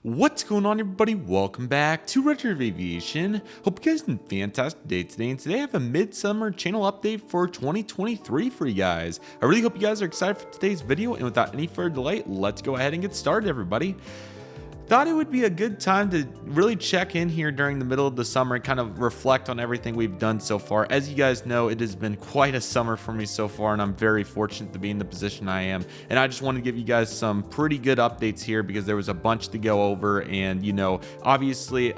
What's going on, everybody? Welcome back to Redriveraviation. Hope you guys had a fantastic day today, and today I have a midsummer channel update for 2023 for you guys. I really hope you guys are excited for today's video, and without any further delay, let's go ahead and get started, everybody. Thought it would be a good time to really check in here during the middle of the summer and kind of reflect on everything we've done so far. As you guys know, it has been quite a summer for me so far, and I'm very fortunate to be in the position I am. And I just want to give you guys some pretty good updates here because there was a bunch to go over. And obviously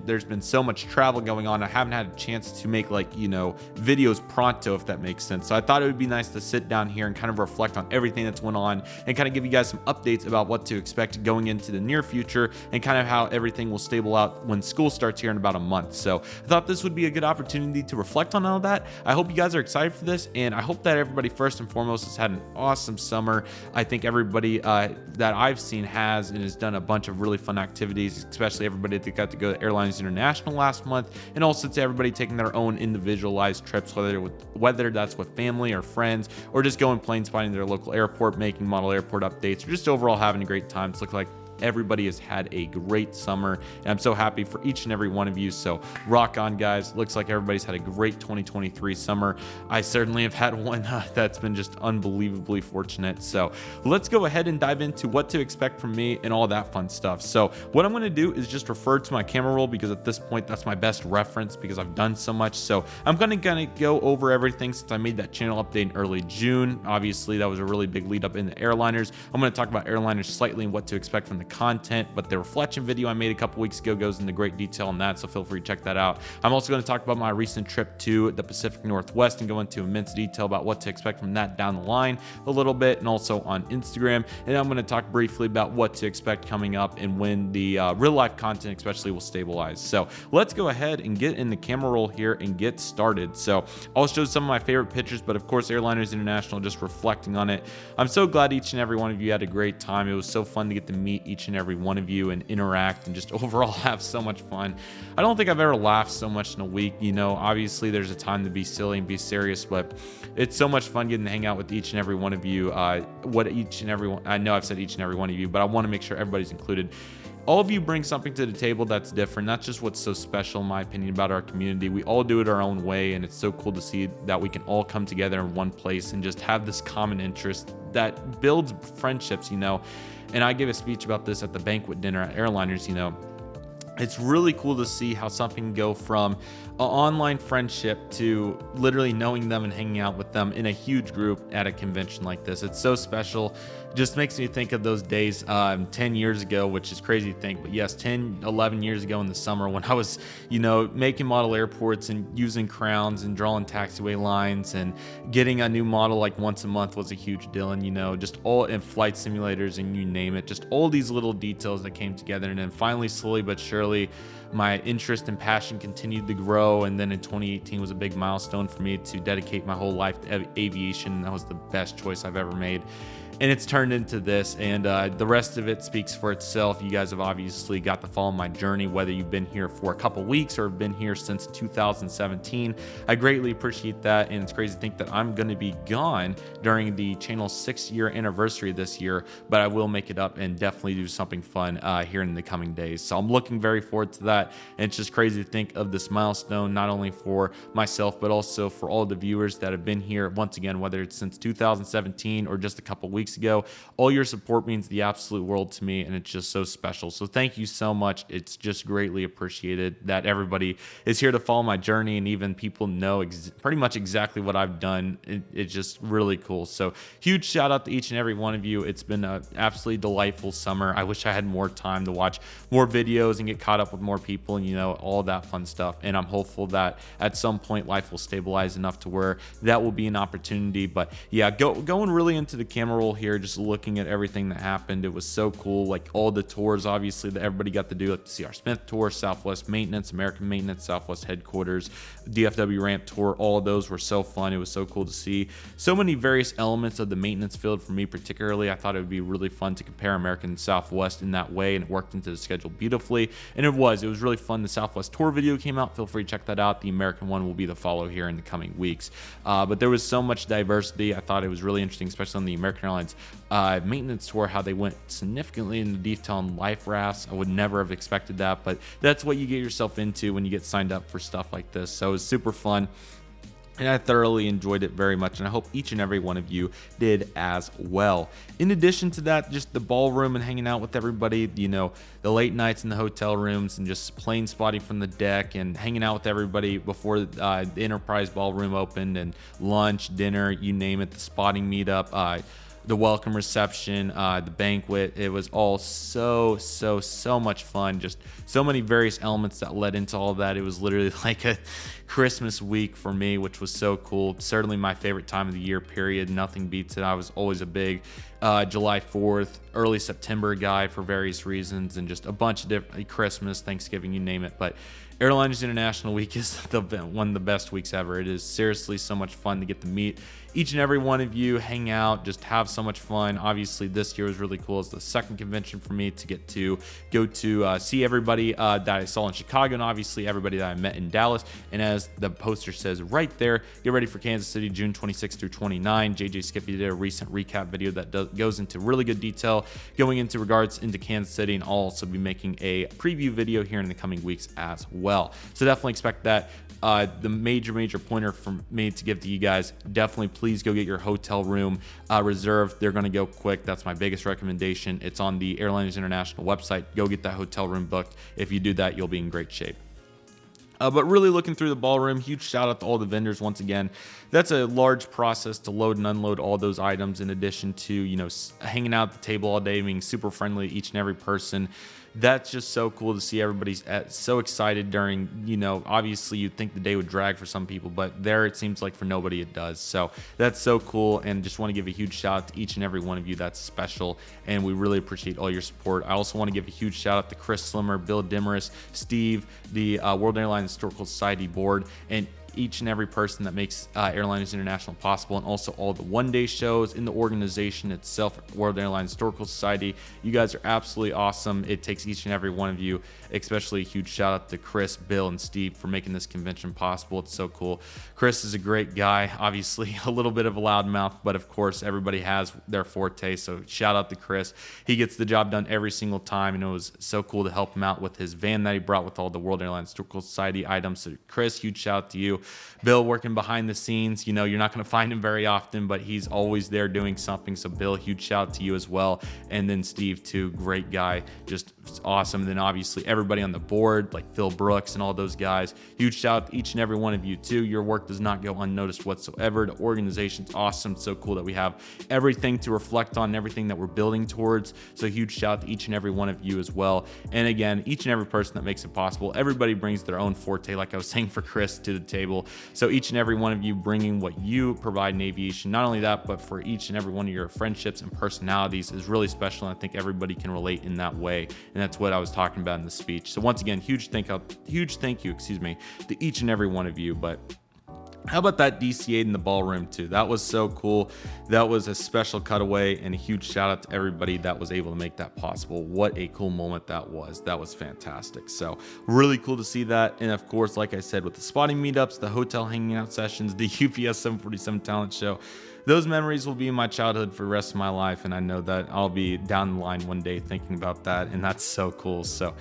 there's been so much travel going on. I haven't had a chance to make videos pronto, if that makes sense. So I thought it would be nice to sit down here and kind of reflect on everything that's went on and kind of give you guys some updates about what to expect going into the near future, and kind of how everything will stable out when school starts here in about a month. So I thought this would be a good opportunity to reflect on all that. I hope you guys are excited for this, and I hope that everybody first and foremost has had an awesome summer. I think everybody that I've seen has and has done a bunch of really fun activities, especially everybody that got to go to Airlines International last month, and also to everybody taking their own individualized trips, whether that's with family or friends, or just going plane spotting their local airport, making model airport updates, or just overall having a great time. It's looked like everybody has had a great summer, and I'm so happy for each and every one of you. So rock on, guys. Looks like everybody's had a great 2023 summer. I certainly have had one that's been just unbelievably fortunate. So let's go ahead and dive into what to expect from me and all that fun stuff. So what I'm going to do is just refer to my camera roll, because at this point that's my best reference because I've done so much. So I'm going to go over everything since I made that channel update in early June. Obviously that was a really big lead up in the airliners. I'm going to talk about airliners slightly and what to expect from the content, but the reflection video I made a couple weeks ago goes into great detail on that, so feel free to check that out. I'm also going to talk about my recent trip to the Pacific Northwest and go into immense detail about what to expect from that down the line a little bit, and also on Instagram. And I'm going to talk briefly about what to expect coming up and when the real life content especially will stabilize. So let's go ahead and get in the camera roll here and get started. So I'll show some of my favorite pictures, but of course Airliners International, just reflecting on it. I'm so glad each and every one of you had a great time. It was so fun to get to meet each and every one of you and interact and just overall have so much fun. I don't think I've ever laughed so much in a week. Obviously there's a time to be silly and be serious, but it's so much fun getting to hang out with each and every one of you. I know I've said each and every one of you, but I want to make sure everybody's included. All of you bring something to the table that's different. That's just what's so special, in my opinion, about our community. We all do it our own way, and it's so cool to see that we can all come together in one place and just have this common interest that builds friendships, And I gave a speech about this at the banquet dinner at Airliners. It's really cool to see how something can go from an online friendship to literally knowing them and hanging out with them in a huge group at a convention like this. It's so special. It just makes me think of those days 10 years ago, which is crazy to think, but yes, 10, 11 years ago in the summer when I was, making model airports and using crowns and drawing taxiway lines, and getting a new model like once a month was a huge deal. And, just all in flight simulators and you name it, just all these little details that came together. And then finally, slowly but surely, my interest and passion continued to grow, and then in 2018 was a big milestone for me to dedicate my whole life to aviation. That was the best choice I've ever made, and it's turned into this, and the rest of it speaks for itself. You guys have obviously got to follow my journey, whether you've been here for a couple weeks or have been here since 2017. I greatly appreciate that, and it's crazy to think that I'm going to be gone during the channel's 6-year anniversary this year, but I will make it up and definitely do something fun here in the coming days. So I'm looking very forward to that, and it's just crazy to think of this milestone, not only for myself, but also for all the viewers that have been here, once again, whether it's since 2017 or just a couple weeks ago. All your support means the absolute world to me, and it's just so special. So thank you so much. It's just greatly appreciated that everybody is here to follow my journey, and even people know pretty much exactly what I've done. It's just really cool. So huge shout out to each and every one of you. It's been an absolutely delightful summer. I wish I had more time to watch more videos and get caught up with more people and all that fun stuff. And I'm hopeful that at some point life will stabilize enough to where that will be an opportunity. But yeah, going really into the camera roll here, just looking at everything that happened. It was so cool. Like all the tours, obviously, that everybody got to do, like the CR Smith tour, Southwest Maintenance, American Maintenance, Southwest Headquarters, DFW Ramp tour. All of those were so fun. It was so cool to see so many various elements of the maintenance field. For me particularly, I thought it would be really fun to compare American and Southwest in that way, and it worked into the schedule beautifully. And it was really fun. The Southwest tour video came out. Feel free to check that out. The American one will be the follow here in the coming weeks. But there was so much diversity. I thought it was really interesting, especially on the American Airlines Airlines maintenance tour, how they went significantly into detail on life rafts. I would never have expected that, but that's what you get yourself into when you get signed up for stuff like this. So it was super fun. And I thoroughly enjoyed it very much, and I hope each and every one of you did as well. In addition to that, just the ballroom and hanging out with everybody, you know, the late nights in the hotel rooms and just plane spotting from the deck and hanging out with everybody before the Enterprise Ballroom opened, and lunch, dinner, you name it, the spotting meetup, the welcome reception, the banquet. It was all so much fun. Just so many various elements that led into all that. It was literally like a Christmas week for me, which was so cool. Certainly my favorite time of the year, period. Nothing beats it. I was always a big July 4th, early September guy for various reasons, and just a bunch of different, Christmas, Thanksgiving, you name it. But Airliners International Week is one of the best weeks ever. It is seriously so much fun to get to meet each and every one of you, hang out, just have so much fun. Obviously, this year was really cool. It's the second convention for me to get to go to see everybody that I saw in Chicago, and obviously everybody that I met in Dallas. And as the poster says right there, get ready for Kansas City, June 26 through 29. JJ Skippy did a recent recap video that goes into really good detail going into regards into Kansas City, and I'll also be making a preview video here in the coming weeks as well. So definitely expect that. The major pointer for me to give to you guys, definitely please go get your hotel room reserved. They're going to go quick. That's my biggest recommendation. It's on the Airliners International website. Go get that hotel room booked. If you do that, you'll be in great shape. But really looking through the ballroom, huge shout out to all the vendors once again. That's a large process to load and unload all those items, in addition to, you know, hanging out at the table all day, being super friendly to each and every person. That's just so cool to see everybody's so excited during, you know, obviously you'd think the day would drag for some people, but there it seems like for nobody it does. So that's so cool, and just want to give a huge shout out to each and every one of you. That's special, and we really appreciate all your support. I also want to give a huge shout out to Chris Slimmer, Bill Demarest, Steve, the World Airlines Historical Society board, and each and every person that makes Airliners International possible, and also all the one-day shows in the organization itself, World Airlines Historical Society. You guys are absolutely awesome. It takes each and every one of you, especially a huge shout out to Chris, Bill, and Steve for making this convention possible. It's so cool. Chris is a great guy, obviously a little bit of a loudmouth, but of course everybody has their forte, so shout out to Chris. He gets the job done every single time, and it was so cool to help him out with his van that he brought with all the World Airlines Historical Society items. So Chris, huge shout out to you. Bill, working behind the scenes, you know, you're not going to find him very often, but he's always there doing something. So Bill, huge shout out to you as well. And then Steve too, great guy, just awesome. And then obviously everybody on the board, like Phil Brooks and all those guys, huge shout out to each and every one of you too. Your work does not go unnoticed whatsoever. The organization's awesome. So cool that we have everything to reflect on, everything that we're building towards. So huge shout out to each and every one of you as well. And again, each and every person that makes it possible. Everybody brings their own forte, like I was saying for Chris, to the table. So each and every one of you bringing what you provide in aviation, not only that, but for each and every one of your friendships and personalities is really special. And I think everybody can relate in that way. And that's what I was talking about in the speech. So once again, huge thank you, to each and every one of you. But how about that DC-8 in the ballroom too? That was so cool. That was a special cutaway, and a huge shout out to everybody that was able to make that possible. What a cool moment that was. That was fantastic. So really cool to see that. And of course, like I said, with the spotting meetups, the hotel hanging out sessions, the UPS 747 talent show, those memories will be in my childhood for the rest of my life, and I know that I'll be down the line one day thinking about that, and that's so cool. So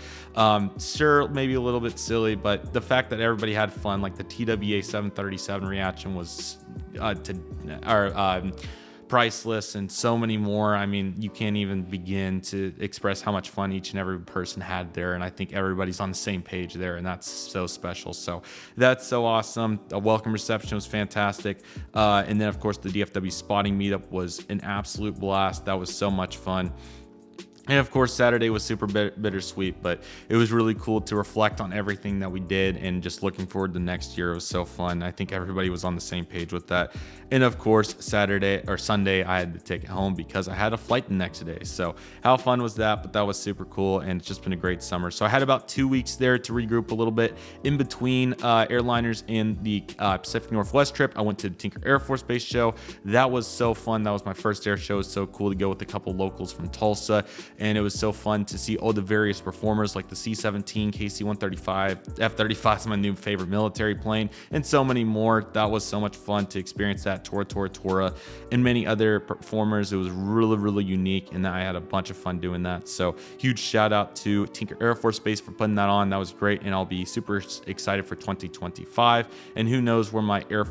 sure, maybe a little bit silly, but the fact that everybody had fun, like the TWA 737 reaction was priceless, and so many more. I mean, you can't even begin to express how much fun each and every person had there, and I think everybody's on the same page there, and that's so special. So that's so awesome. The welcome reception was fantastic, and then of course the DFW spotting meetup was an absolute blast. That was so much fun. And of course, Saturday was super bittersweet, but it was really cool to reflect on everything that we did, and just looking forward to next year. It was so fun. I think everybody was on the same page with that. And of course, Sunday, I had to take it home because I had a flight the next day. So how fun was that? But that was super cool, and it's just been a great summer. So I had about 2 weeks there to regroup a little bit in between airliners and the Pacific Northwest trip. I went to the Tinker Air Force Base show. That was so fun. That was my first air show. It was so cool to go with a couple locals from Tulsa. and it was so fun to see all the various performers like the C-17, KC-135, F-35 is my new favorite military plane, and so many more. That was so much fun to experience that. Tora, and many other performers. It was really unique, and I had a bunch of fun doing that. So huge shout out to Tinker Air Force Base for putting that on. That was great, and I'll be super excited for 2025. And who knows where my air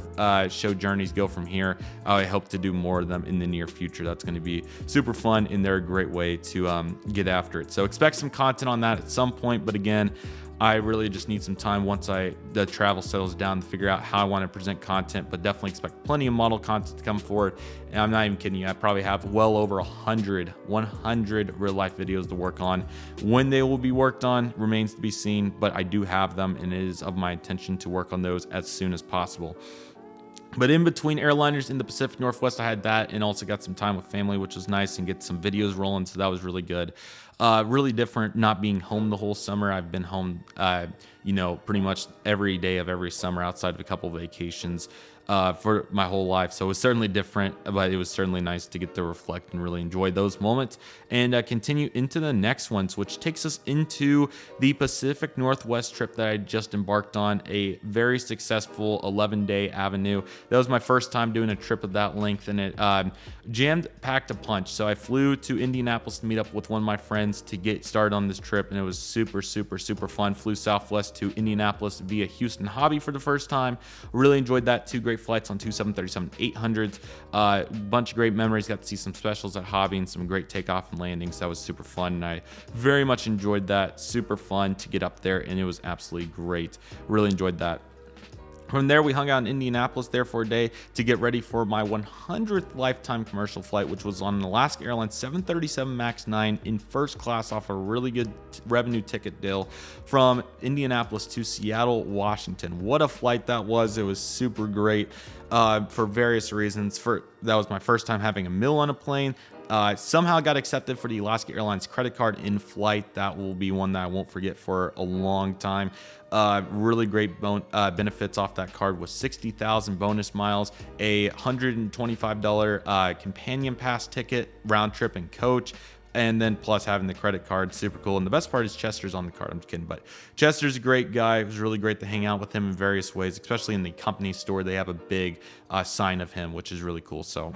show journeys go from here. I hope to do more of them in the near future. That's going to be super fun, and they're a great way to get after it. So expect some content on that at some point. But again, I really just need some time once the travel settles down to figure out how I want to present content, but definitely expect plenty of model content to come forward. And I'm not even kidding you, I probably have well over 100 real life videos to work on. When they will be worked on remains to be seen, but I do have them, and it is of my intention to work on those as soon as possible. But in between airliners in the Pacific Northwest, I had that, and also got some time with family, which was nice, and get some videos rolling. So that was really good. Really different not being home the whole summer. I've been home, pretty much every day of every summer outside of a couple of vacations for my whole life. So it was certainly different, but it was certainly nice to get to reflect and really enjoy those moments, and continue into the next ones, which takes us into the Pacific Northwest trip that I just embarked on, a very successful 11-day avenue. That was my first time doing a trip of that length, and it packed a punch. So I flew to Indianapolis to meet up with one of my friends to get started on this trip, and it was super fun. Flew Southwest to Indianapolis via Houston Hobby for the first time. Really enjoyed that. Two great flights on two 737-800s. Bunch of great memories. Got to see some specials at Hobby and some great takeoff and landings. That was super fun, and I very much enjoyed that. Super fun to get up there, and it was absolutely great. Really enjoyed that. From there, we hung out in Indianapolis there for a day to get ready for my 100th lifetime commercial flight, which was on an Alaska Airlines 737 MAX 9 in first class off a really good revenue ticket deal from Indianapolis to Seattle, Washington. What a flight that was. It was super great for various reasons. That was my first time having a meal on a plane. Somehow got accepted for the Alaska Airlines credit card in flight. That will be one that I won't forget for a long time. Really great benefits off that card with 60,000 bonus miles, a $125 companion pass ticket, round trip and coach, and then plus having the credit card. Super cool. And the best part is Chester's on the card. I'm just kidding, but Chester's a great guy. It was really great to hang out with him in various ways, especially in the company store. They have a big sign of him, which is really cool. So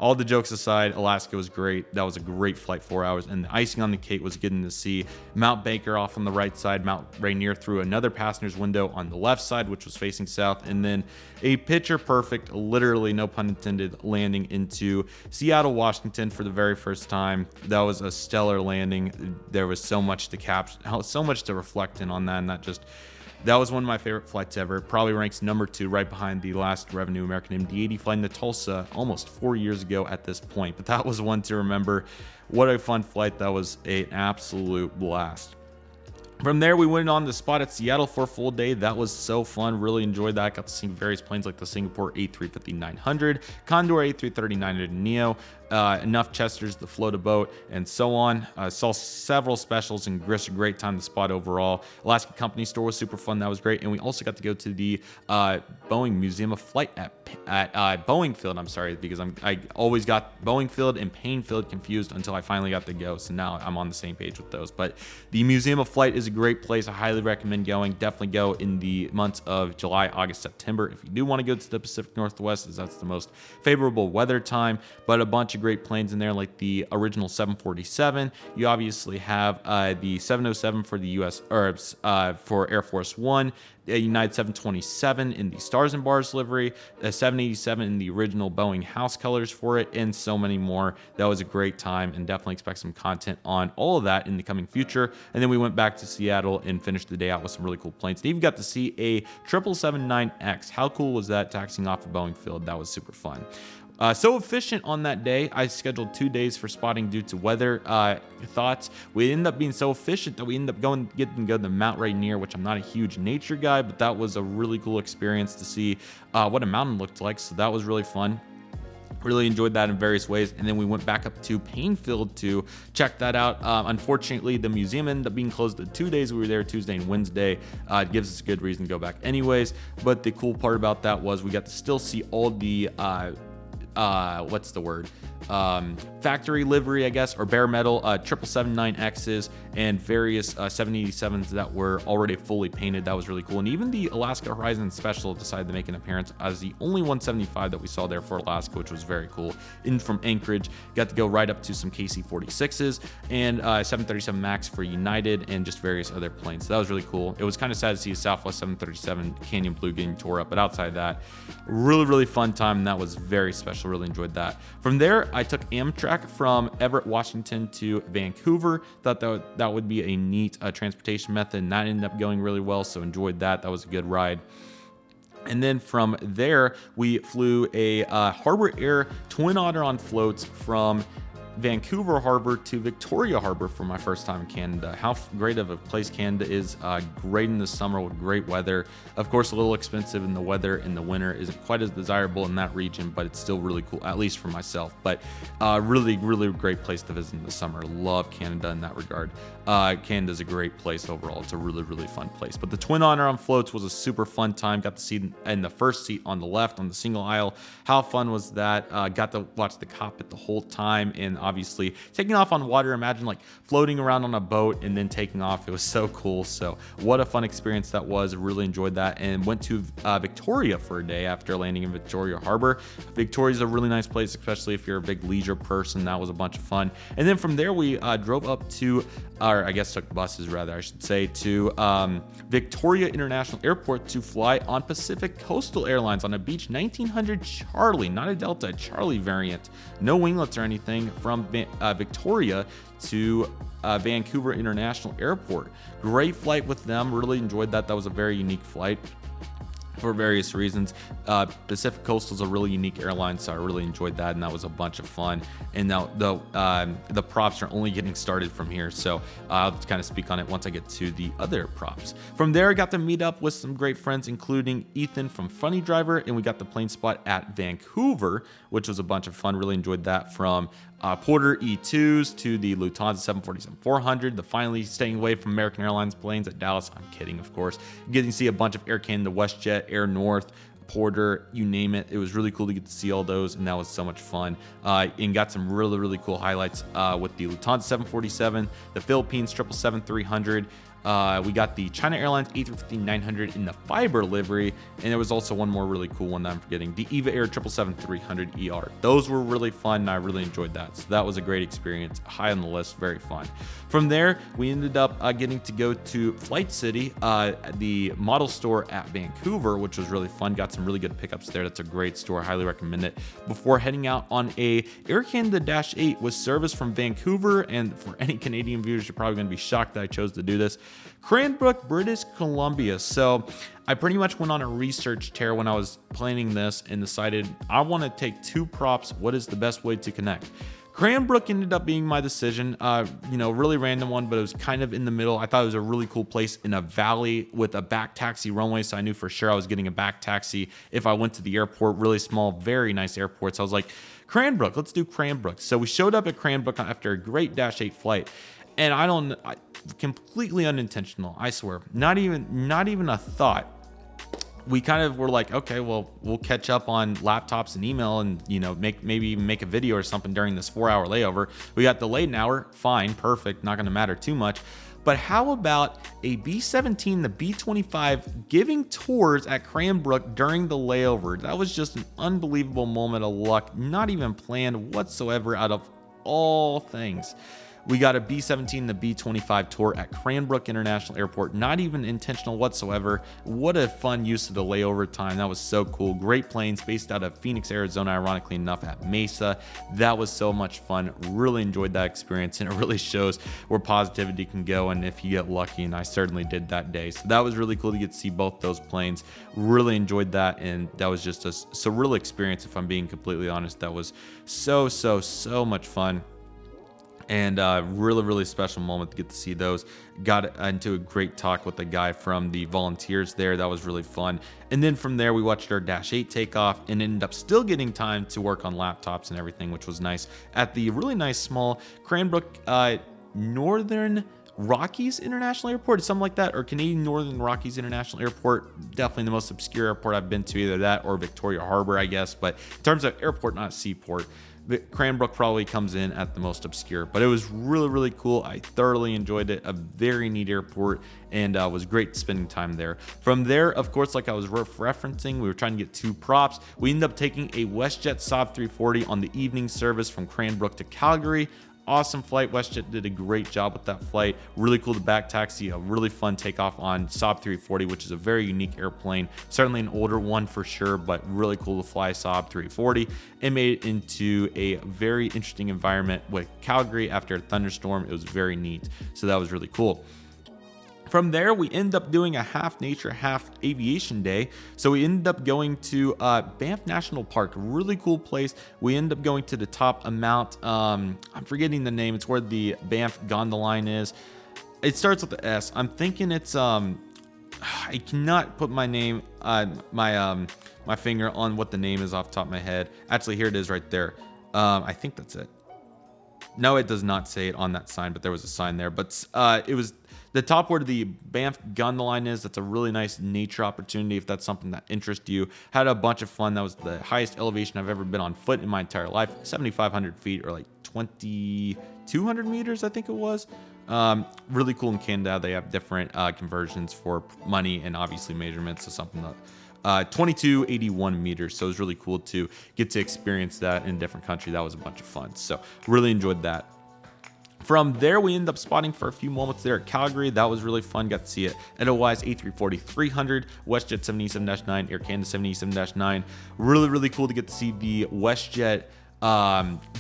all the jokes aside, Alaska was great. That was a great flight, 4 hours. And the icing on the cake was getting to see Mount Baker off on the right side, Mount Rainier through another passenger's window on the left side, which was facing south. And then a picture perfect, literally, no pun intended, landing into Seattle, Washington for the very first time. That was a stellar landing. There was so much to capture, so much to reflect in on that. And that was one of my favorite flights ever. It probably ranks number 2 right behind the last revenue American MD-80 flight into Tulsa almost 4 years ago at this point. But that was one to remember. What a fun flight. That was an absolute blast. From there, we went on the spot at Seattle for a full day. That was so fun. Really enjoyed that. Got to see various planes like the Singapore A350-900, Condor A330-900 Neo, enough Chesters to float a boat, and so on. Saw several specials and just a great time to spot overall. Alaska Company Store was super fun. That was great. And we also got to go to the Boeing Museum of Flight at Boeing Field. I'm sorry, because I always got Boeing Field and Payne Field confused until I finally got to go. So now I'm on the same page with those. But the Museum of Flight is a great place. I highly recommend going. Definitely go in the months of July, August, September if you do want to go to the Pacific Northwest, as that's the most favorable weather time. But a bunch of great planes in there, like the original 747. You obviously have the 707 for the U.S. for Air Force One, a United 727 in the Stars and Bars livery, a 787 in the original Boeing house colors for it, and so many more. That was a great time, and definitely expect some content on all of that in the coming future. And then we went back to Seattle and finished the day out with some really cool planes. They even got to see a 777-9X. How cool was that, taxiing off of Boeing Field? That was super fun. So efficient on that day. I scheduled 2 days for spotting due to weather thoughts. We ended up being so efficient that we ended up getting to go to Mount Rainier, which I'm not a huge nature guy, but that was a really cool experience to see what a mountain looked like. So that was really fun. Really enjoyed that in various ways. And then we went back up to Payne Field to check that out. Unfortunately, the museum ended up being closed the 2 days we were there, Tuesday and Wednesday. It gives us a good reason to go back anyways. But the cool part about that was we got to still see all the what's the word? Factory livery, I guess, or bare metal 777-9Xs and various 787s that were already fully painted. That was really cool. And even the Alaska Horizon Special decided to make an appearance as the only 175 that we saw there for Alaska, which was very cool. In from Anchorage, got to go right up to some KC-46s and 737 MAX for United and just various other planes. So that was really cool. It was kind of sad to see a Southwest 737 Canyon Blue getting tore up, but outside of that, really fun time, and that was very special. Really enjoyed that. From there, I took Amtrak from Everett, Washington to Vancouver. Thought that would be a neat transportation method, and that ended up going really well, so enjoyed that. That was a good ride. And then from there, we flew a Harbor Air Twin Otter on floats from Vancouver Harbor to Victoria Harbor for my first time in Canada. How great of a place Canada is. Great in the summer with great weather. Of course, a little expensive in the weather in the winter. Isn't quite as desirable in that region, but it's still really cool, at least for myself. But really great place to visit in the summer. Love Canada in that regard. Canada's a great place overall. It's a really fun place. But the Twin Otter on floats was a super fun time. Got to see in the first seat on the left on the single aisle. How fun was that? Got to watch the cockpit the whole time, and obviously taking off on water. Imagine like floating around on a boat and then taking off. It was so cool. So what a fun experience that was. Really enjoyed that, and went to Victoria for a day after landing in Victoria Harbor. Victoria's a really nice place, especially if you're a big leisure person. That was a bunch of fun. And then from there we drove up to, or I guess took buses rather, I should say, to Victoria International Airport to fly on Pacific Coastal Airlines on a Beech 1900 Charlie, not a Delta, a Charlie variant. No winglets or anything, from Victoria to Vancouver International Airport. Great flight with them. Really enjoyed that. That was a very unique flight for various reasons. Pacific Coastal is a really unique airline, so I really enjoyed that, and that was a bunch of fun. And now the props are only getting started from here, so I'll kind of speak on it once I get to the other props. From there, I got to meet up with some great friends, including Ethan from Funny Driver, and we got the plane spot at Vancouver, which was a bunch of fun. Really enjoyed that. From Porter E2s to the Lufthansa 747-400, the finally staying away from American Airlines planes at Dallas. I'm kidding, of course. Getting to see a bunch of Air Canada, WestJet, Air North, Porter, you name it. It was really cool to get to see all those, and that was so much fun. And got some really cool highlights with the Lufthansa 747, the Philippines 777-300. We got the China Airlines A350-900 in the fiber livery, and there was also one more really cool one that I'm forgetting, the Eva Air 777-300ER. Those were really fun, and I really enjoyed that. So that was a great experience, high on the list, very fun. From there, we ended up getting to go to Flight City, the model store at Vancouver, which was really fun. Got some really good pickups there. That's a great store, highly recommend it. Before heading out on a Air Canada Dash 8 with service from Vancouver, and for any Canadian viewers, you're probably going to be shocked that I chose to do this, Cranbrook, British Columbia. So I pretty much went on a research tear when I was planning this and decided I want to take two props. What is the best way to connect? Cranbrook ended up being my decision. Really random one, but it was kind of in the middle. I thought it was a really cool place in a valley with a back taxi runway, so I knew for sure I was getting a back taxi if I went to the airport. Really small, very nice airport. So I was like, Cranbrook, let's do Cranbrook. So we showed up at Cranbrook after a great Dash 8 flight. And completely unintentional, I swear. Not even a thought. We kind of were like, okay, well, we'll catch up on laptops and email, and maybe make a video or something during this 4-hour layover. We got delayed an hour, fine, perfect, not going to matter too much. But how about a B-17, the B-25 giving tours at Cranbrook during the layover? That was just an unbelievable moment of luck, not even planned whatsoever out of all things. We got a B-17, the B-25 tour at Cranbrook International Airport. Not even intentional whatsoever. What a fun use of the layover time. That was so cool. Great planes based out of Phoenix, Arizona, ironically enough, at Mesa. That was so much fun. Really enjoyed that experience, and it really shows where positivity can go, and if you get lucky, and I certainly did that day. So that was really cool to get to see both those planes. Really enjoyed that, and that was just a surreal experience, if I'm being completely honest. That was so much fun. And really special moment to get to see those. Got into a great talk with the guy from the volunteers there. That was really fun. And then from there, we watched our Dash 8 take off and ended up still getting time to work on laptops and everything, which was nice. At the really nice small Cranbrook Northern Rockies International Airport, something like that, or Canadian Northern Rockies International Airport. Definitely the most obscure airport I've been to, either that or Victoria Harbor, I guess. But in terms of airport, not seaport, Cranbrook probably comes in at the most obscure. But it was really, really cool. I thoroughly enjoyed it. A very neat airport, and was great spending time there. From there, of course, like I was referencing, we were trying to get 2 props. We ended up taking a WestJet Saab 340 on the evening service from Cranbrook to Calgary. Awesome flight. WestJet did a great job with that flight. Really cool to back taxi. A really fun takeoff on Saab 340, which is a very unique airplane. Certainly an older one for sure, but really cool to fly Saab 340. It made it into a very interesting environment with Calgary after a thunderstorm. It was very neat. So that was really cool. From there, we end up doing a half nature, half aviation day. So we ended up going to Banff National Park, really cool place. We ended up going to the top amount. I'm forgetting the name. It's where the Banff gondola line is. It starts with the S. I'm thinking it's I cannot put my name my finger on what the name is off the top of my head. Actually, here it is right there. I think that's it. No, it does not say it on that sign, but there was a sign there. But it was the top where the Banff gondola line is. That's a really nice nature opportunity if that's something that interests you. Had a bunch of fun. That was the highest elevation I've ever been on foot in my entire life. 7,500 feet, or like 2,200 meters, I think it was. Really cool in Canada. They have different conversions for money and obviously measurements. So something that 2281 meters. So it was really cool to get to experience that in a different country. That was a bunch of fun. So really enjoyed that. From there, we ended up spotting for a few moments there at Calgary. That was really fun. Got to see it. Edelweiss A340-300, WestJet 787-9, Air Canada 787-9. Really, really cool to get to see the WestJet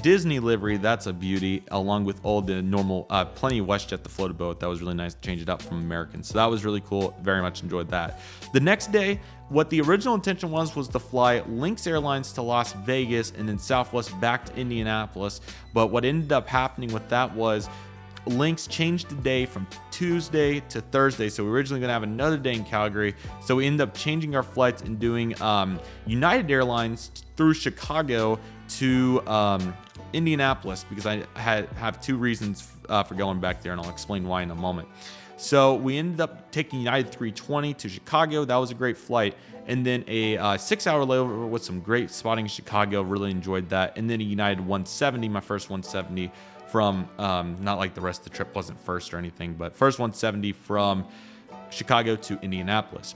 Disney livery. That's a beauty, along with all the normal plenty of WestJet the floated boat. That was really nice to change it up from American. So that was really cool. Very much enjoyed that. The next day, what the original intention was to fly Lynx Airlines to Las Vegas and then Southwest back to Indianapolis. But what ended up happening with that was Lynx changed the day from Tuesday to Thursday. So we were originally going to have another day in Calgary. So we ended up changing our flights and doing United Airlines through Chicago to Indianapolis, because I have 2 reasons for going back there, and I'll explain why in a moment. So we ended up taking United 320 to Chicago. That was a great flight. And then a 6-hour layover with some great spotting in Chicago. Really enjoyed that. And then a United 170, my first 170 from, not like the rest of the trip wasn't first or anything, but first 170 from Chicago to Indianapolis.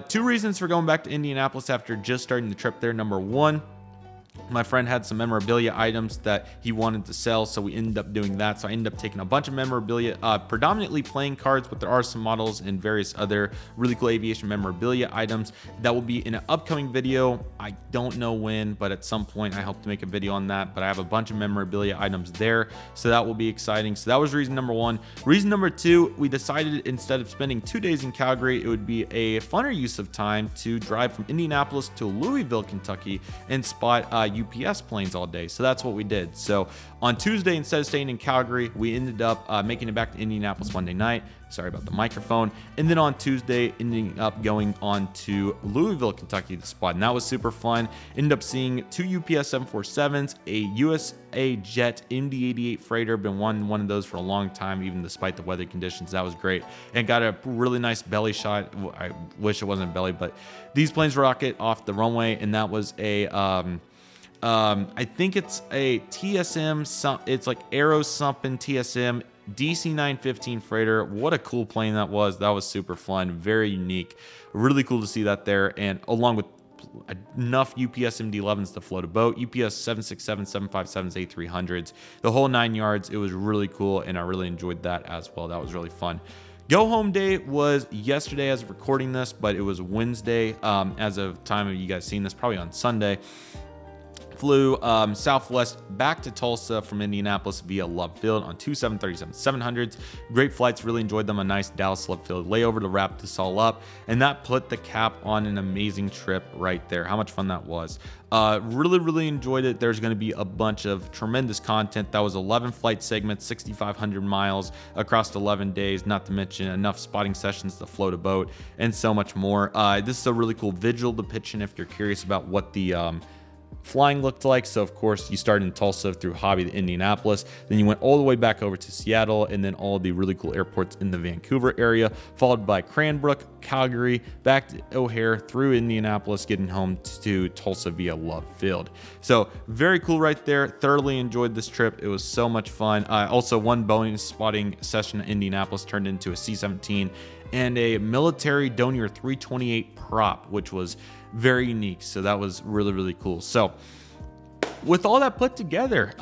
2 reasons for going back to Indianapolis after just starting the trip there. Number 1, my friend had some memorabilia items that he wanted to sell, so we ended up doing that. So I ended up taking a bunch of memorabilia, predominantly playing cards, but there are some models and various other really cool aviation memorabilia items that will be in an upcoming video. I don't know when, but at some point I hope to make a video on that. But I have a bunch of memorabilia items there, so that will be exciting. So that was reason number 1. Reason number 2, we decided instead of spending 2 days in Calgary, it would be a funner use of time to drive from Indianapolis to Louisville, Kentucky, and spot UPS planes all day. So that's what we did. So on Tuesday, instead of staying in Calgary, we ended up making it back to Indianapolis Monday night. Sorry about the microphone. And then on Tuesday, ending up going on to Louisville, Kentucky to spot. And that was super fun. Ended up seeing 2 UPS 747s, a USA Jet MD-88 freighter. Been wanting one of those for a long time, even despite the weather conditions. That was great. And got a really nice belly shot. I wish it wasn't belly, but these planes rocket off the runway. And that was a I think it's a TSM, it's like Aero something TSM DC-915 freighter. What a cool plane that was. That was super fun, very unique. Really cool to see that there, and along with enough UPS MD-11s to float a boat, UPS 767, 757s, A300s, the whole 9 yards. It was really cool, and I really enjoyed that as well. That was really fun. Go home day was yesterday as of recording this, but it was Wednesday as of time of you guys seeing this, probably on Sunday. Flew Southwest back to Tulsa from Indianapolis via Love Field on 2 737-700s. Great flights, really enjoyed them. A nice Dallas Love Field layover to wrap this all up, and that put the cap on an amazing trip right there. How much fun that was. Really enjoyed it. There's going to be a bunch of tremendous content. That was 11 flight segments, 6,500 miles across 11 days, not to mention enough spotting sessions to float a boat and so much more. This is a really cool visual depiction if you're curious about what the flying looked like. So of course you started in Tulsa through Hobby to Indianapolis, then you went all the way back over to Seattle, and then all the really cool airports in the Vancouver area, followed by Cranbrook, Calgary, back to O'Hare, through Indianapolis, getting home to Tulsa via Love Field. So very cool right there. Thoroughly enjoyed this trip. It was so much fun. Also, one Boeing spotting session in Indianapolis turned into a C-17 and a military Donier 328 prop, which was very unique. So that was really, really cool. So with all that put together,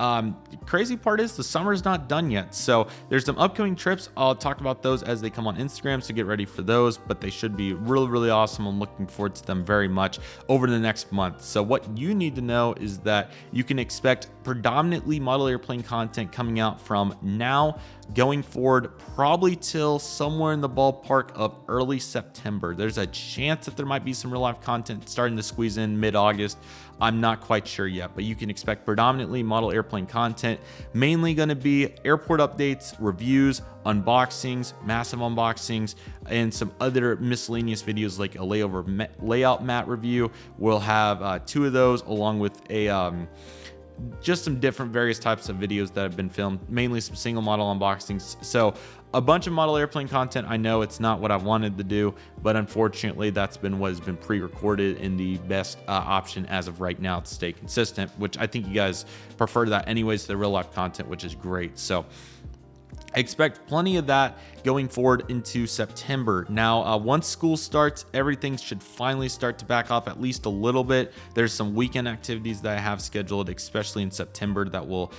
crazy part is the summer's not done yet. So there's some upcoming trips. I'll talk about those as they come on Instagram, so get ready for those, but they should be really, really awesome. I'm looking forward to them very much over the next month. So what you need to know is that you can expect predominantly model airplane content coming out from now going forward, probably till somewhere in the ballpark of early September. There's a chance that there might be some real life content starting to squeeze in mid-August. I'm not quite sure yet, but you can expect predominantly model airplane content, mainly going to be airport updates, reviews, unboxings, massive unboxings, and some other miscellaneous videos like a layout mat review. We'll have 2 of those, along with a just some different various types of videos that have been filmed, mainly some single model unboxings. So a bunch of model airplane content. I know it's not what I wanted to do, but unfortunately that's been what has been pre-recorded in the best option as of right now to stay consistent, which I think you guys prefer that anyways to the real life content, which is great. So I expect plenty of that going forward into September. Now, once school starts, everything should finally start to back off at least a little bit. There's some weekend activities that I have scheduled, especially in September, that will,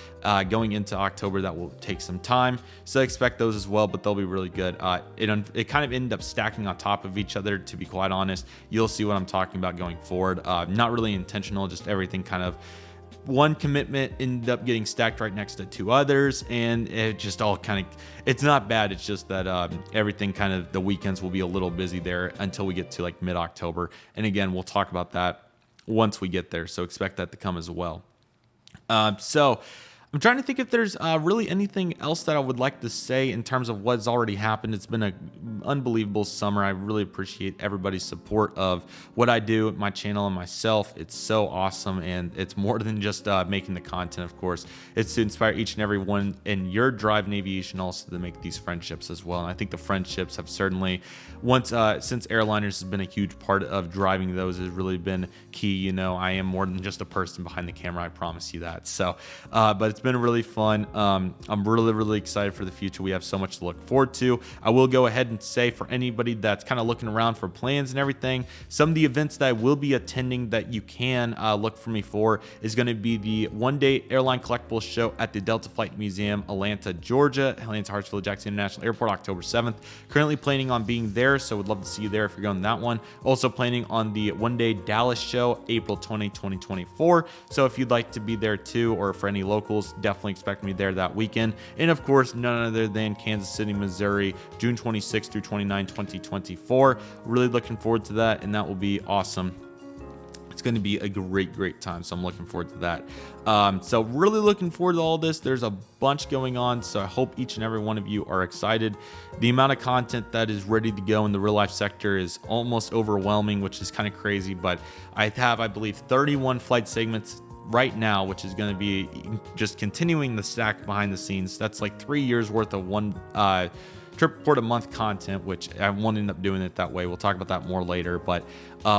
going into October, that will take some time. So I expect those as well, but they'll be really good. It kind of ended up stacking on top of each other, to be quite honest. You'll see what I'm talking about going forward. Not really intentional, just everything kind of, one commitment ended up getting stacked right next to 2 others, and it just all kind of, it's not bad. It's just that everything kind of, the weekends will be a little busy there until we get to like mid-October. And again, we'll talk about that once we get there. So expect that to come as well. So I'm trying to think if there's really anything else that I would like to say in terms of what's already happened. It's been an unbelievable summer. I really appreciate everybody's support of what I do, my channel, and myself. It's so awesome, and it's more than just making the content, of course. It's to inspire each and every one in your drive in aviation, also to make these friendships as well. And I think the friendships have certainly, since airliners has been a huge part of driving those, has really been key. You know, I am more than just a person behind the camera, I promise you that. So, but it's been really fun. I'm really excited for the future. We have so much to look forward to. I will go ahead and say, for anybody that's kind of looking around for plans and everything, some of the events that I will be attending that you can look for me for is going to be the one-day airline collectibles show at the Delta Flight Museum, Atlanta, Georgia, Hartsfield Jackson International Airport, October 7th. Currently planning on being there, so would love to see you there if you're going to that one. Also planning on the one-day Dallas show, April 20, 2024. So if you'd like to be there too, or for any locals, definitely expect me there that weekend. And of course, none other than Kansas City, Missouri, June 26 through 29, 2024. Really looking forward to that, and that will be awesome. It's going to be a great time, so I'm looking forward to that. So really looking forward to all this. There's a bunch going on, so I hope each and every one of you are excited. The amount of content that is ready to go in the real life sector is almost overwhelming, which is kind of crazy, but I have, I believe, 31 flight segments right now, which is going to be just continuing the stack behind the scenes. That's like 3 years worth of one trip report a month content, which I won't end up doing it that way. We'll talk about that more later, but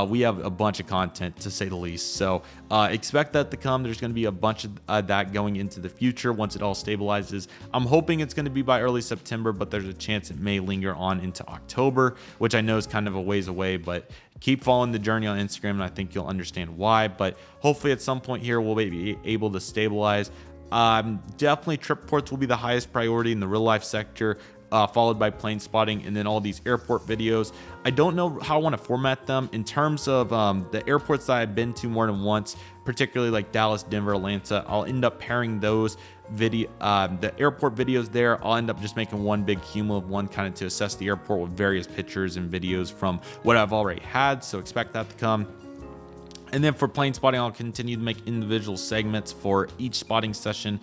we have a bunch of content, to say the least. So expect that to come. There's going to be a bunch of that going into the future once it all stabilizes. I'm hoping it's going to be by early September, but there's a chance it may linger on into October, which I know is kind of a ways away, but keep following the journey on Instagram and I think you'll understand why. But hopefully at some point here we'll be able to stabilize. Definitely trip reports will be the highest priority in the real life sector, followed by plane spotting, and then all these airport videos. I don't know how I want to format them in terms of the airports that I've been to more than once, particularly like Dallas, Denver, Atlanta. I'll end up pairing those the airport videos there. I'll end up just making one big cumulative one, kind of to assess the airport with various pictures and videos from what I've already had. So expect that to come. And then for plane spotting, I'll continue to make individual segments for each spotting session.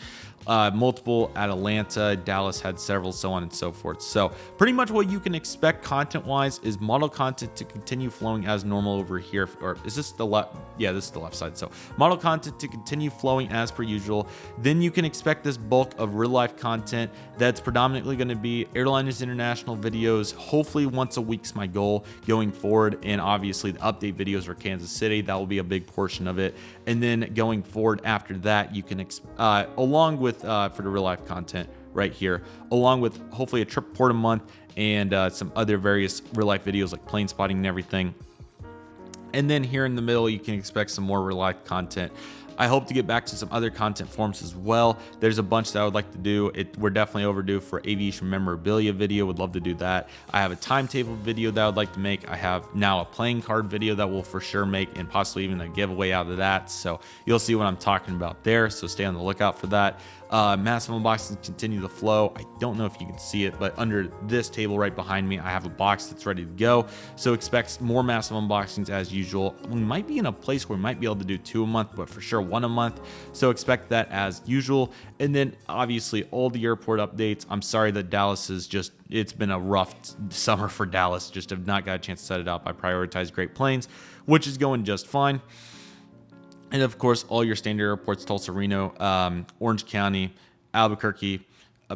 Multiple at Atlanta, Dallas had several, so on and so forth. So pretty much what you can expect content wise is model content to continue flowing as normal over here. Or is this the left? Yeah, this is the left side. So model content to continue flowing as per usual. Then you can expect this bulk of real life content that's predominantly going to be Airliners International videos. Hopefully once a week's my goal going forward. And obviously the update videos for Kansas City, that will be a big portion of it. And then going forward after that, you can, along with for the real life content right here, along with hopefully a trip report a month and some other various real life videos like plane spotting and everything. And then here in the middle, you can expect some more real life content. I hope to get back to some other content forms as well. There's a bunch that I would like to do. We're definitely overdue for aviation memorabilia video. Would love to do that. I have a timetable video that I would like to make. I have now a playing card video that we'll for sure make, and possibly even a giveaway out of that. So you'll see what I'm talking about there. So stay on the lookout for that. Massive unboxings continue to flow. I don't know if you can see it, but under this table right behind me, I have a box that's ready to go. So expect more massive unboxings as usual. We might be in a place where we might be able to do 2 a month, but for sure 1 a month. So expect that as usual. And then obviously all the airport updates. I'm sorry that Dallas is just, it's been a rough summer for Dallas. Just have not got a chance to set it up. I prioritize Great Plains, which is going just fine. And of course, all your standard airports, Tulsa, Reno, Orange County, Albuquerque,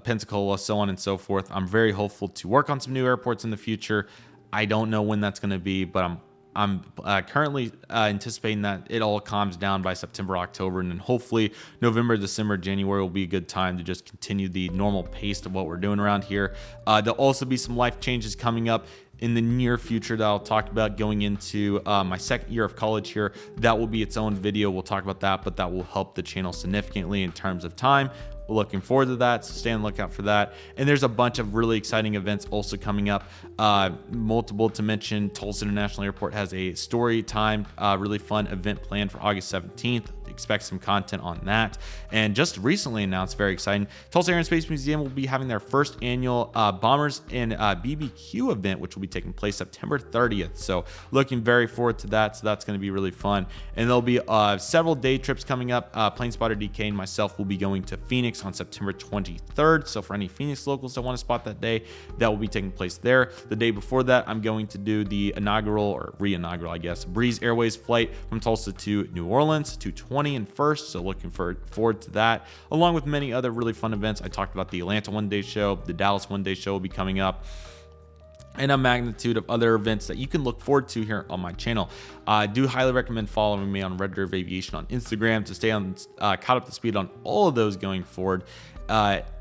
Pensacola, so on and so forth. I'm very hopeful to work on some new airports in the future. I don't know when that's going to be, but I'm currently anticipating that it all calms down by September, October, and then hopefully November, December, January will be a good time to just continue the normal pace of what we're doing around here. There'll also be some life changes coming up in the near future that I'll talk about going into my second year of college here. That will be its own video. We'll talk about that, but that will help the channel significantly in terms of time. We're looking forward to that, so stay on the lookout for that. And there's a bunch of really exciting events also coming up. Multiple to mention. Tulsa International Airport has a story time, really fun event planned for August 17th. Expect some content on that. And just recently announced, very exciting, Tulsa Air and Space Museum will be having their first annual Bombers and BBQ event, which will be taking place September 30th. So looking very forward to that. So that's going to be really fun. And there'll be several day trips coming up. Plane Spotter DK and myself will be going to Phoenix on September 23rd. So for any Phoenix locals that want to spot that day, that will be taking place there. The day before that, I'm going to do the inaugural, or re-inaugural, I guess, Breeze Airways flight from Tulsa to New Orleans, 220 and first. So looking forward to that, along with many other really fun events. I talked about the Atlanta one-day show, the Dallas one-day show will be coming up, and a magnitude of other events that you can look forward to here on my channel. I do highly recommend following me on Redriveraviation on Instagram to stay on caught up to speed on all of those going forward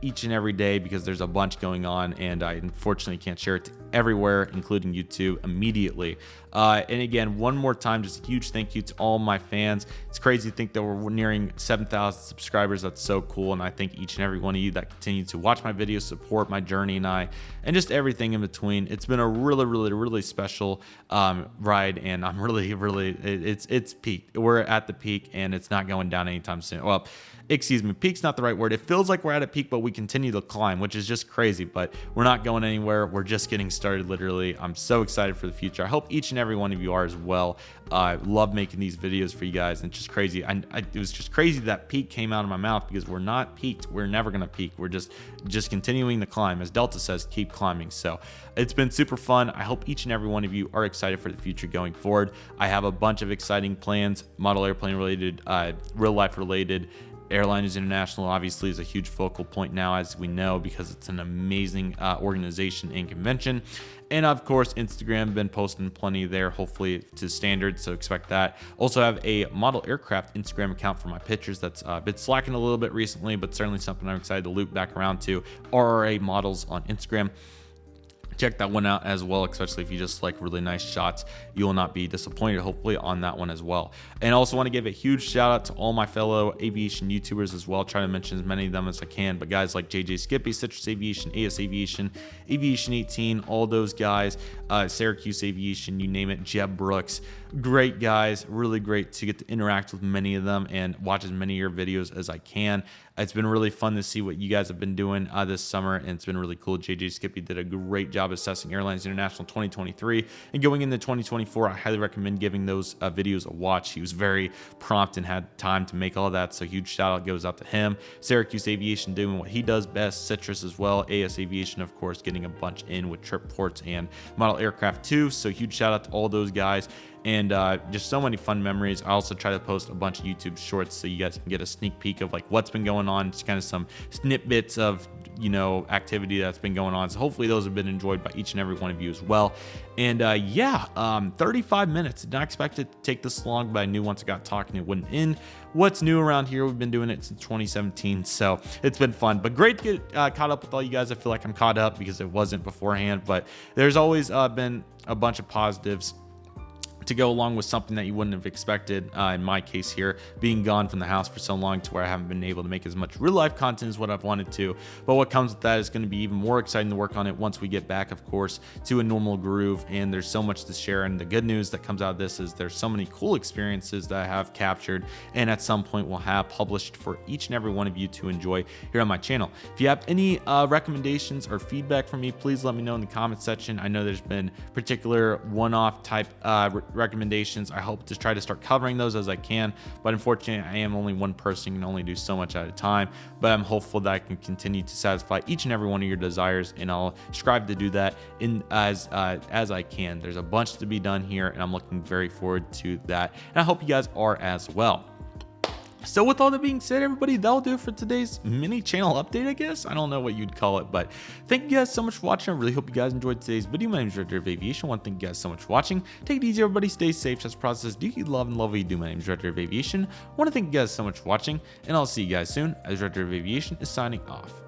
each and every day, because there's a bunch going on and I unfortunately can't share it everywhere, including YouTube, immediately. And again, one more time, just a huge thank you to all my fans. It's crazy to think that we're nearing 7,000 subscribers. That's so cool. And I thank each and every one of you that continue to watch my videos, support my journey and just everything in between. It's been a really special ride, and I'm really it's peaked. We're at the peak and it's not going down anytime soon. Well, excuse me, peak's not the right word. It feels like we're at a peak, but we continue to climb, which is just crazy, but we're not going anywhere. We're just getting started, literally. I'm so excited for the future. I hope each and every one of you are as well. I love making these videos for you guys, and it's just crazy. It was just crazy that peak came out of my mouth, because we're not peaked. We're never going to peak. We're just continuing to climb. As Delta says, keep climbing. So it's been super fun. I hope each and every one of you are excited for the future going forward. I have a bunch of exciting plans, model airplane related, real life related. Airliners International obviously is a huge focal point now, as we know, because it's an amazing organization and convention. And of course, Instagram, been posting plenty there, hopefully to standard, so expect that. Also have a model aircraft Instagram account for my pictures that's been slacking a little bit recently, but certainly something I'm excited to loop back around to. RRA Models on Instagram. Check that one out as well, especially if you just like really nice shots. You will not be disappointed, hopefully, on that one as well. And also want to give a huge shout out to all my fellow aviation YouTubers as well. Try to mention as many of them as I can, but guys like JJ Skippy, Citrus Aviation, AS Aviation, Aviation 18, all those guys, Syracuse Aviation, you name it, Jeb Brooks, great guys, really great to get to interact with many of them and watch as many of your videos as I can. It's been really fun to see what you guys have been doing this summer, and it's been really cool. JJ Skippy did a great job assessing Airlines International 2023, and going into 2024, I highly recommend giving those videos a watch. He was very prompt and had time to make all that, so huge shout out goes out to him. Syracuse Aviation doing what he does best, Citrus as well, AS Aviation, of course, getting a bunch in with trip ports and model aircraft too, so huge shout out to all those guys. And just so many fun memories. I also try to post a bunch of YouTube shorts so you guys can get a sneak peek of like what's been going on, just kind of some snippets of, you know, activity that's been going on. So hopefully those have been enjoyed by each and every one of you as well. And 35 minutes. Did not expect it to take this long, but I knew once I got talking it wouldn't end. What's new around here? We've been doing it since 2017, so it's been fun. But great to get caught up with all you guys. I feel like I'm caught up because it wasn't beforehand, but there's always been a bunch of positives to go along with something that you wouldn't have expected. In my case here, being gone from the house for so long to where I haven't been able to make as much real life content as what I've wanted to. But what comes with that is going to be even more exciting to work on it once we get back, of course, to a normal groove. And there's so much to share. And the good news that comes out of this is there's so many cool experiences that I have captured and at some point will have published for each and every one of you to enjoy here on my channel. If you have any recommendations or feedback from me, please let me know in the comment section. I know there's been particular one-off type recommendations. I hope to try to start covering those as I can, but unfortunately I am only one person and can only do so much at a time. But I'm hopeful that I can continue to satisfy each and every one of your desires, and I'll strive to do that as I can. There's a bunch to be done here, and I'm looking very forward to that, and I hope you guys are as well. So with all that being said, everybody, that'll do it for today's mini channel update, I guess. I don't know what you'd call it, but thank you guys so much for watching. I really hope you guys enjoyed today's video. My name is Redriveraviation. I want to thank you guys so much for watching. Take it easy, everybody. Stay safe. Trust the process. Do you love and love what you do? My name is Redriveraviation. I want to thank you guys so much for watching, and I'll see you guys soon as Redriveraviation is signing off.